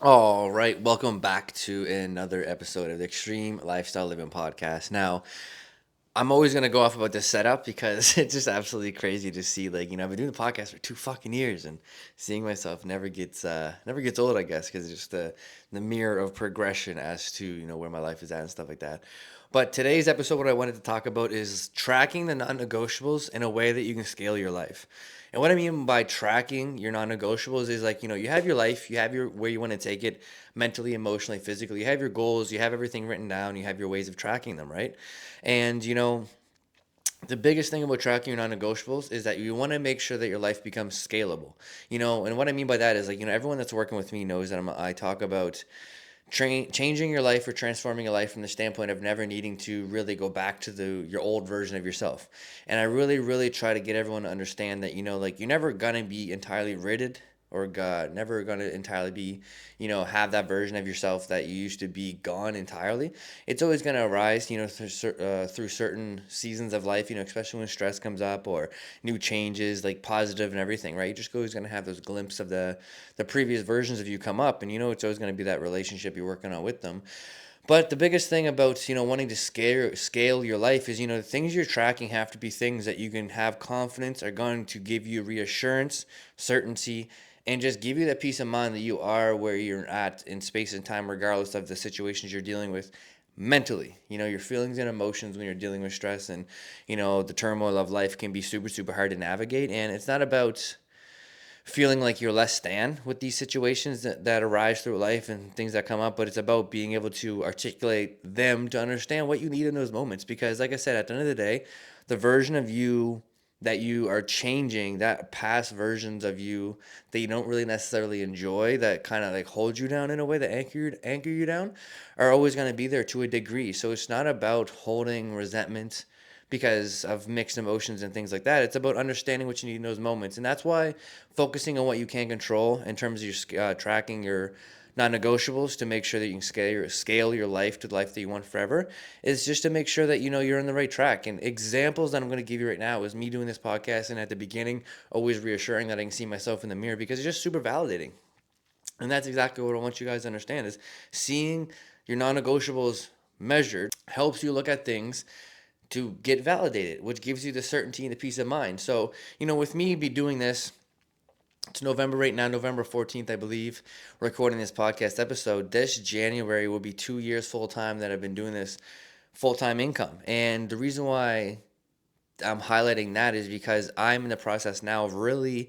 All right, welcome back to another episode of the Extreme Lifestyle Living Podcast. Now, I'm always gonna go off about this setup because it's just absolutely crazy to see. I've been doing the podcast for 2 fucking years, and seeing myself never gets old. I guess because it's just the mirror of progression as to where my life is at and stuff like that. But today's episode, what I wanted to talk about is tracking the non-negotiables in a way that you can scale your life. And what I mean by tracking your non-negotiables is you have your life, you have your where you want to take it mentally, emotionally, physically. You have your goals, you have everything written down, you have your ways of tracking them, right? And the biggest thing about tracking your non-negotiables is that you want to make sure that your life becomes scalable. And what I mean by that is everyone that's working with me knows that I talk about changing your life or transforming your life from the standpoint of never needing to really go back to your old version of yourself. And I really, really try to get everyone to understand that you're never gonna be entirely ridded or never gonna entirely be have that version of yourself that you used to be gone entirely. It's always gonna arise through certain seasons of life, especially when stress comes up or new changes, like positive and everything, right? You're just always gonna have those glimpses of the previous versions of you come up, and it's always going to be that relationship you're working on with them. But the biggest thing about wanting to scale your life is the things you're tracking have to be things that you can have confidence are going to give you reassurance, certainty, and just give you that peace of mind that you are where you're at in space and time, regardless of the situations you're dealing with mentally. Your feelings and emotions when you're dealing with stress and the turmoil of life can be super super hard to navigate, and it's not about feeling like you're less than with these situations that arise through life and things that come up, but it's about being able to articulate them to understand what you need in those moments. Because, like I said, at the end of the day, the version of you that you are changing, that past versions of you that you don't really necessarily enjoy, that kind of like hold you down in a way, that anchor you down, are always going to be there to a degree. So it's not about holding resentment because of mixed emotions and things like that. It's about understanding what you need in those moments. And that's why focusing on what you can control in terms of your tracking your non-negotiables to make sure that you can scale your life to the life that you want forever is just to make sure that you're on the right track. And examples that I'm going to give you right now is me doing this podcast, and at the beginning always reassuring that I can see myself in the mirror because it's just super validating. And that's exactly what I want you guys to understand is seeing your non-negotiables measured helps you look at things to get validated, which gives you the certainty and the peace of mind. So, with me be doing this, it's November right now, November 14th, I believe, recording this podcast episode. This January will be 2 years full time that I've been doing this full time income. And the reason why I'm highlighting that is because I'm in the process now of really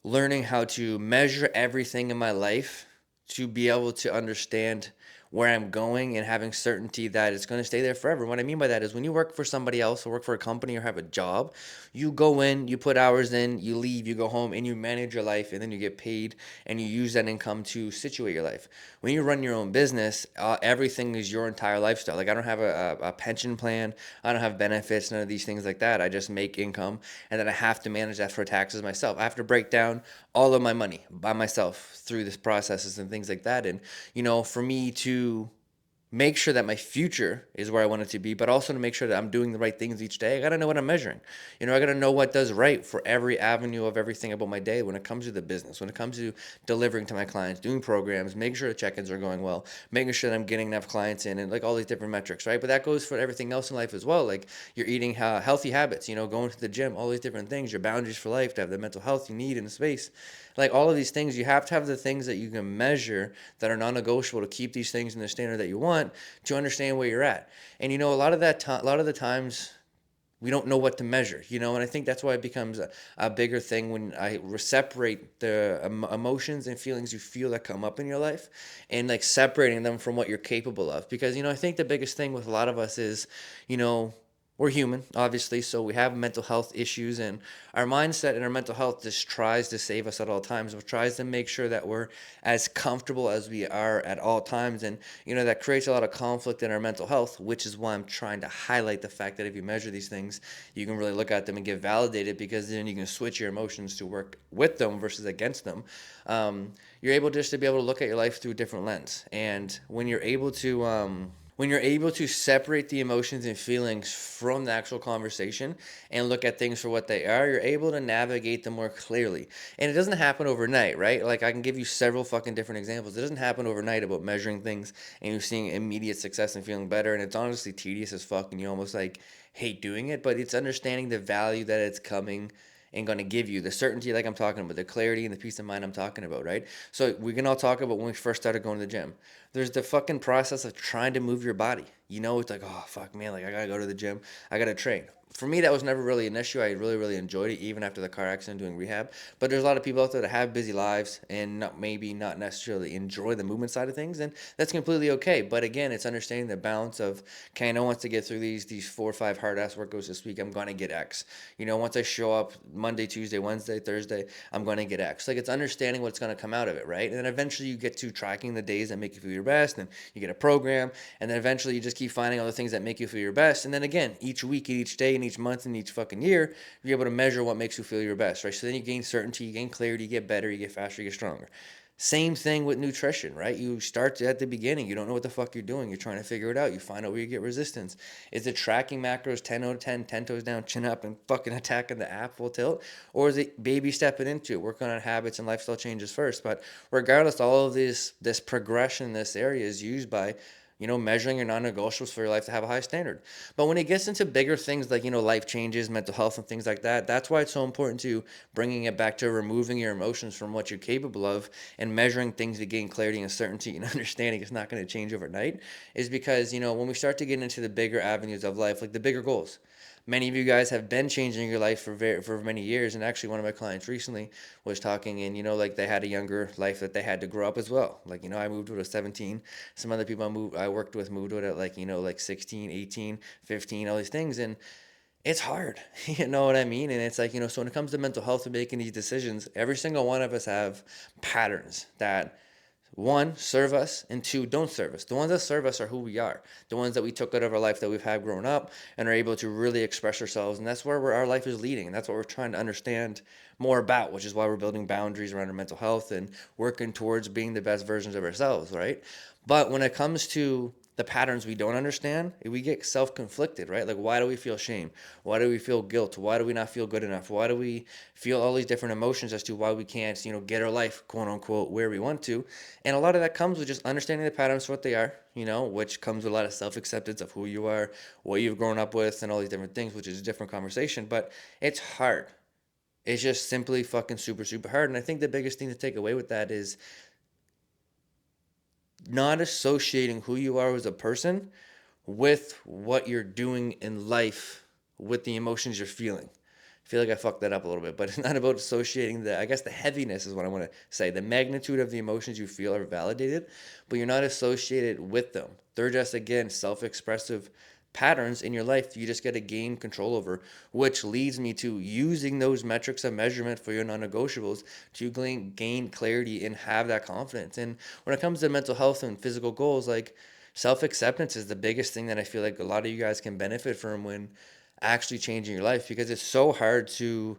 learning how to measure everything in my life to be able to understand where I'm going and having certainty that it's going to stay there forever. What I mean by that is when you work for somebody else or work for a company or have a job, you go in, you put hours in, you leave, you go home, and you manage your life, and then you get paid and you use that income to situate your life. When you run your own business, everything is your entire lifestyle. Like I don't have a pension plan, I don't have benefits, none of these things like that. I just make income, and then I have to manage that for taxes myself. I have to break down all of my money by myself through this processes and things like that. And for me to make sure that my future is where I want it to be, but also to make sure that I'm doing the right things each day. I got to know what I'm measuring. I got to know what does right for every avenue of everything about my day when it comes to the business, when it comes to delivering to my clients, doing programs, making sure the check-ins are going well, making sure that I'm getting enough clients in, and like all these different metrics, right? But that goes for everything else in life as well. Like you're eating healthy habits, going to the gym, all these different things, your boundaries for life to have the mental health you need in the space. Like all of these things, you have to have the things that you can measure that are non-negotiable to keep these things in the standard that you want to understand where you're at. And a lot of the times we don't know what to measure, and I think that's why it becomes a bigger thing when I separate the emotions and feelings you feel that come up in your life and like separating them from what you're capable of. Because, I think the biggest thing with a lot of us is, you know, we're human, obviously, so we have mental health issues, and our mindset and our mental health just tries to save us at all times. It tries to make sure that we're as comfortable as we are at all times, and that creates a lot of conflict in our mental health, which is why I'm trying to highlight the fact that if you measure these things, you can really look at them and get validated, because then you can switch your emotions to work with them versus against them. You're able just to be able to look at your life through a different lens, and when you're able to When you're able to separate the emotions and feelings from the actual conversation and look at things for what they are, you're able to navigate them more clearly. And it doesn't happen overnight, right? Like, I can give you several fucking different examples. It doesn't happen overnight about measuring things and you're seeing immediate success and feeling better. And it's honestly tedious as fuck and you almost like hate doing it, but it's understanding the value that it's coming and going to give you, the certainty like I'm talking about, the clarity and the peace of mind I'm talking about, right? So we can all talk about when we first started going to the gym. There's the fucking process of trying to move your body. You know, it's like, oh fuck man, like I gotta go to the gym, I gotta train. For me, that was never really an issue. I really, really enjoyed it, even after the car accident doing rehab. But there's a lot of people out there that have busy lives and maybe not necessarily enjoy the movement side of things, and that's completely okay. But again, it's understanding the balance of, okay, I know once I get through these 4 or 5 hard ass workouts this week, I'm gonna get X. You know, once I show up Monday, Tuesday, Wednesday, Thursday, I'm gonna get X. Like, it's understanding what's gonna come out of it, right? And then eventually you get to tracking the days that make you feel your best, and you get a program, and then eventually you just keep finding all the things that make you feel your best. And then again, each week, each day, and each month, and each fucking year, you're able to measure what makes you feel your best, right? So then you gain certainty, you gain clarity, you get better, you get faster, you get stronger. Same thing with nutrition, right? You start at the beginning. You don't know what the fuck you're doing. You're trying to figure it out. You find out where you get resistance. Is it tracking macros 10 out of 10, 10 toes down, chin up, and fucking attacking the app full tilt? Or is it baby stepping into it, working on habits and lifestyle changes first? But regardless, all of this progression in this area is used by, measuring your non-negotiables for your life to have a high standard. But when it gets into bigger things like, life changes, mental health and things like that, that's why it's so important to bringing it back to removing your emotions from what you're capable of and measuring things to gain clarity and certainty and understanding it's not going to change overnight, is because, when we start to get into the bigger avenues of life, like the bigger goals, many of you guys have been changing your life for many years. And actually, one of my clients recently was talking, and like they had a younger life that they had to grow up as well. Like, I moved to it at 17. Some other people I worked with moved to it at like 16, 18, 15, all these things. And it's hard. You know what I mean? And it's like, so when it comes to mental health and making these decisions, every single one of us have patterns that, one, serve us, and two, don't serve us. The ones that serve us are who we are. The ones that we took out of our life that we've had growing up and are able to really express ourselves. And that's where our life is leading. And that's what we're trying to understand more about, which is why we're building boundaries around our mental health and working towards being the best versions of ourselves, right? But when it comes to the patterns we don't understand, we get self-conflicted, right? Like, why do we feel shame? Why do we feel guilt? Why do we not feel good enough? Why do we feel all these different emotions as to why we can't, get our life, quote unquote, where we want to? And a lot of that comes with just understanding the patterns for what they are, which comes with a lot of self-acceptance of who you are, what you've grown up with, and all these different things, which is a different conversation. But it's hard. It's just simply fucking super, super hard. And I think the biggest thing to take away with that is not associating who you are as a person with what you're doing in life with the emotions you're feeling. I feel like I fucked that up a little bit, but it's not about associating the heaviness is what I want to say. The magnitude of the emotions you feel are validated, but you're not associated with them. They're just, again, self-expressive patterns in your life you just got to gain control over, which leads me to using those metrics of measurement for your non-negotiables to gain clarity and have that confidence. And when it comes to mental health and physical goals, like, self-acceptance is the biggest thing that I feel like a lot of you guys can benefit from when actually changing your life, because it's so hard to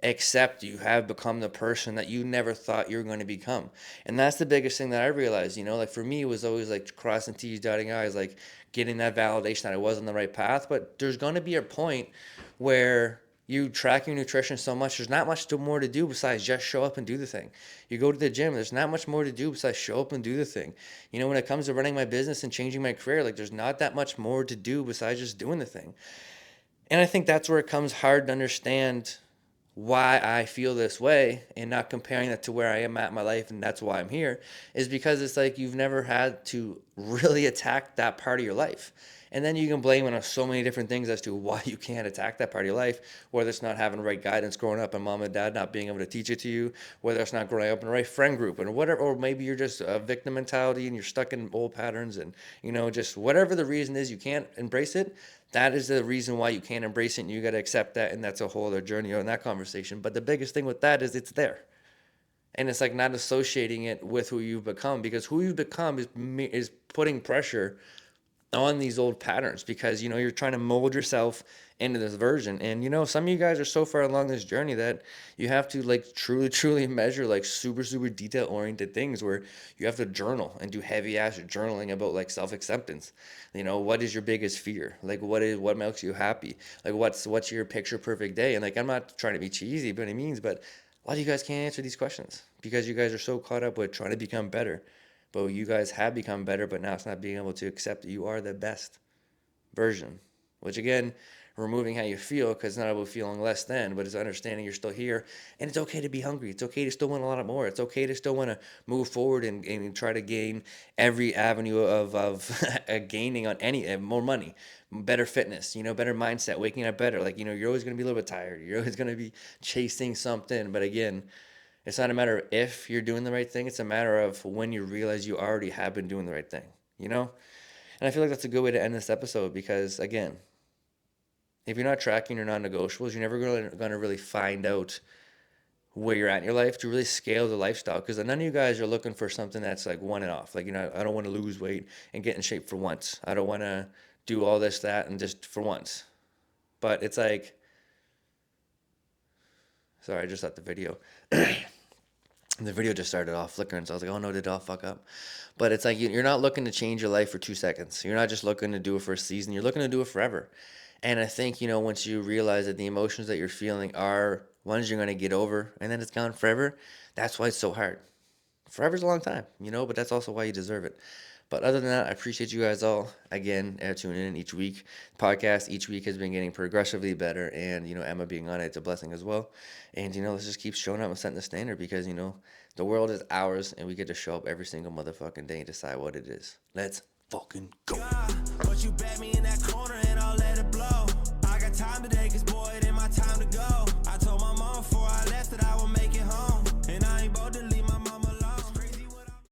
accept you have become the person that you never thought you were going to become. And that's the biggest thing that I realized, like for me, it was always like crossing T's, dotting I's, like getting that validation that I was on the right path. But there's going to be a point where you track your nutrition so much, there's not much more to do besides just show up and do the thing. You go to the gym, there's not much more to do besides show up and do the thing. When it comes to running my business and changing my career, like, there's not that much more to do besides just doing the thing. And I think that's where it comes hard to understand why I feel this way and not comparing that to where I am at in my life and that's why I'm here, is because it's like you've never had to really attack that part of your life. And then you can blame it on so many different things as to why you can't attack that part of your life, whether it's not having the right guidance growing up and mom and dad not being able to teach it to you, whether it's not growing up in the right friend group and whatever, or maybe you're just a victim mentality and you're stuck in old patterns and, just whatever the reason is you can't embrace it. That is the reason why you can't embrace it, and you got to accept that, and that's a whole other journey on that conversation. But the biggest thing with that is it's there. And it's like not associating it with who you've become, because who you've become is putting pressure on these old patterns, because you're trying to mold yourself into this version. And some of you guys are so far along this journey that you have to like truly measure like super detail oriented things, where you have to journal and do heavy ass journaling about like self-acceptance. What is your biggest fear? Like what makes you happy? Like what's your picture perfect day? And like, I'm not trying to be cheesy by any means, but a lot of you guys can't answer these questions because you guys are so caught up with trying to become better. But you guys have become better, but now it's not being able to accept that you are the best version. Which again, removing how you feel, because it's not about feeling less than, but it's understanding you're still here. And it's okay to be hungry. It's okay to still want a lot more. It's okay to still want to move forward and try to gain every avenue of gaining on any more money, better fitness, better mindset, waking up better. Like, you're always going to be a little bit tired. You're always going to be chasing something. But again, it's not a matter of if you're doing the right thing. It's a matter of when you realize you already have been doing the right thing, And I feel like that's a good way to end this episode, because, again, if you're not tracking your non-negotiables, you're never going to really find out where you're at in your life to really scale the lifestyle. Because none of you guys are looking for something that's like one and off. Like, I don't want to lose weight and get in shape for once. I don't want to do all this, that, and just for once. But it's like, sorry, I just thought the video. The video just started off flickering, so I was like, oh no, did it all fuck up? But it's like, you're not looking to change your life for 2 seconds. You're not just looking to do it for a season. You're looking to do it forever. And I think, once you realize that the emotions that you're feeling are ones you're going to get over, and then it's gone forever, that's why it's so hard. Forever's a long time, but that's also why you deserve it. But other than that, I appreciate you guys all, again, tuning in each week. The podcast each week has been getting progressively better, and, Emma being on it's a blessing as well. And, let's just keep showing up and setting the standard, because, the world is ours, and we get to show up every single motherfucking day and decide what it is. Let's fucking go. But you bet me in that corner and I'll let it blow. I got time today, 'cause boy,